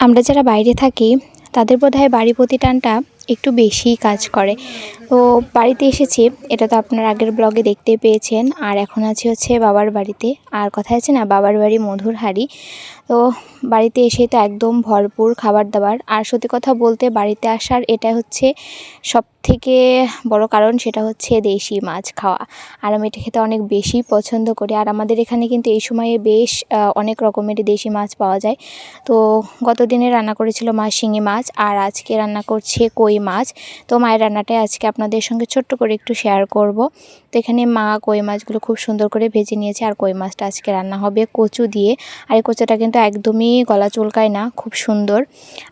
আমরা যারা বাইরে থাকি তাদের বোধহয় বাড়ি প্রতি টানটা একটু বেশিই কাজ করে। তো বাড়িতে এসেছি, এটা তো আপনার আগের ব্লগে দেখতেই পেয়েছেন। আর এখন আছি হচ্ছে বাবার বাড়িতে। আর কথায় আছে না, বাবার বাড়ি মধুর হাঁড়ি। তো বাড়িতে এসে তো একদম ভরপুর খাবার দাবার। আর সত্যি কথা বলতে বাড়িতে আসার এটা হচ্ছে সবথেকে বড় কারণ, সেটা হচ্ছে দেশি মাছ খাওয়া। আর আমি এটা খেতে অনেক বেশি পছন্দ করি। আর আমাদের এখানে কিন্তু এই সময়ে বেশ অনেক রকমের দেশি মাছ পাওয়া যায়। তো গত দিনে রান্না করেছিল মা শিঙি মাছ, আর আজকে রান্না করছে কই মাছ। তো মায়ের রান্নাটাই আজকে আপনাদের সঙ্গে ছোট্ট করে একটু শেয়ার করব। তো এখানে মা কই মাছগুলো খুব সুন্দর করে ভেজে নিয়েছে। আর কই মাছটা আজকে রান্না হবে কচু দিয়ে। আর এই কচুটা কিন্তু একদমই গলা চুলকায় না, খুব সুন্দর।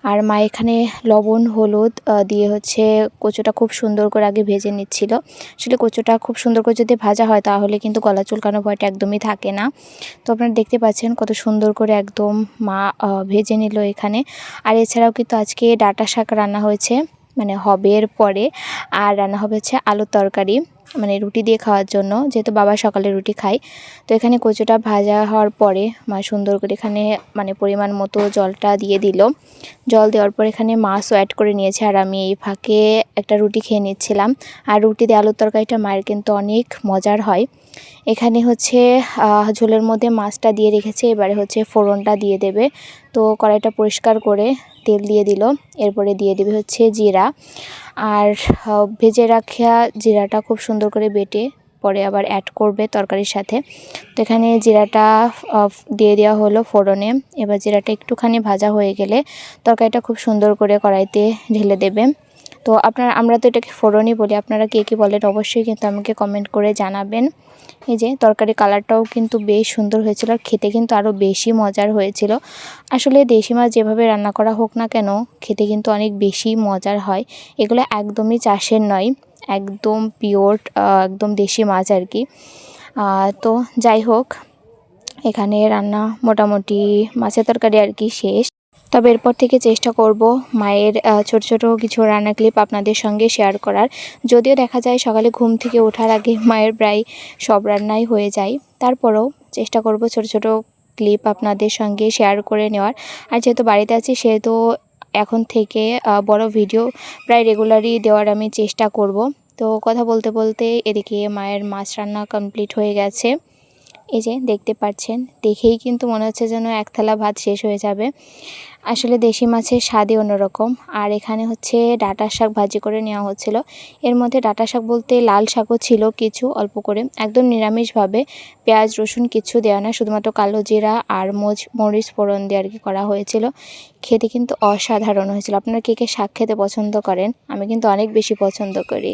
আর মা এখানে লবণ হলুদ দিয়ে হচ্ছে কচুটা খুব সুন্দর করে আগে ভেজে নিচ্ছিল। আসলে কচুটা খুব সুন্দর করে যদি ভাজা হয় তাহলে কিন্তু গলা চুলকানো ভয়টা একদমই থাকে না। তো আপনারা দেখতে পাচ্ছেন কত সুন্দর করে একদম মা ভেজে নিল এখানে। আর এছাড়াও কিন্তু আজকে ডাঁটা শাক রান্না হয়েছে, মানে হবে এর পরে। আর রান্না হবে হচ্ছে আলুর তরকারি, মানে রুটি দিয়ে খাওয়ার জন্য, যেহেতু বাবা সকালে রুটি খায়। তো এখানে কচুটা ভাজা হওয়ার পরে মা সুন্দর করে এখানে মানে পরিমাণ মতো জলটা দিয়ে দিল। জল দেওয়ার পর এখানে মাছও অ্যাড করে নিয়েছে। আর আমি এই ফাঁকে একটা রুটি খেয়ে নিচ্ছিলাম। আর রুটি দিয়ে আলুর তরকারিটা মায়ের কিন্তু অনেক মজার হয়। এখানে হচ্ছে ঝোলের মধ্যে মাছটা দিয়ে রেখেছে, এবারে হচ্ছে ফোড়নটা দিয়ে দেবে। তো কড়াইটা পরিষ্কার করে তেল দিয়ে দিল, এরপরে দিয়ে দেবে হচ্ছে জিরা। আর ভেজে রাখা জিরাটা খুব সুন্দর করে বেটে পরে আবার অ্যাড করবে তরকারির সাথে। তো এখানে জিরাটা দিয়ে দেওয়া হলো ফোড়নে। এবার জিরাটা একটুখানি ভাজা হয়ে গেলে তরকারিটা খুব সুন্দর করে কড়াইতে ঢেলে দেবে। তো আমরা তো এটাকে ফোড়নই বলি, আপনারা কে কী বলেন অবশ্যই কিন্তু আমাকে কমেন্ট করে জানাবেন। এই যে তরকারি কালারটাও কিন্তু বেশ সুন্দর হয়েছিল, আর খেতে কিন্তু আরও বেশি মজার হয়েছিল। আসলে দেশি মাছ যেভাবে রান্না করা হোক না কেন, খেতে কিন্তু অনেক বেশি মজার হয়। এগুলো একদমই চাষের নয়, একদম পিওর একদম দেশি মাছ আর কি। তো যাই হোক, এখানে রান্না মোটামুটি মাছের তরকারি আর কি শেষ। তবে এরপর থেকে চেষ্টা করব মায়ের ছোট ছোট কিছু রান্না ক্লিপ আপনাদের সঙ্গে শেয়ার করার। যদিও দেখা যায় সকালে ঘুম থেকে ওঠার আগে মায়ের প্রায় সব রান্নাই হয়ে যায়, তারপরেও চেষ্টা করব ছোট ছোট ক্লিপ আপনাদের সঙ্গে শেয়ার করে নেওয়ার। আর যেহেতু বাড়িতে আছি সেহেতু এখন থেকে বড় ভিডিও প্রায় রেগুলারই দেওয়ার আমি চেষ্টা করব। তো কথা বলতে বলতে এদিকে মায়ের মাছ রান্না কমপ্লিট হয়ে গেছে। এই যে দেখতে পাচ্ছেন, দেখেই কিন্তু মনে হচ্ছে যেন এক থালা ভাত শেষ হয়ে যাবে। আসলে দেশি মাছের স্বাদই অন্যরকম। আর এখানে হচ্ছে ডাঁটা শাক ভাজি করে নেওয়া হচ্ছিল। এর মধ্যে ডাঁটা শাক বলতে লাল শাকও ছিল কিছু অল্প করে, একদম নিরামিষভাবে, পেঁয়াজ রসুন কিছু দেওয়া না, শুধুমাত্র কালো জিরা আর মরিচ ফোড়ন দিয়ে আর কি করা হয়েছিল। খেতে কিন্তু অসাধারণ হয়েছিল। আপনারা কে কে শাক খেতে পছন্দ করেন? আমি কিন্তু অনেক বেশি পছন্দ করি।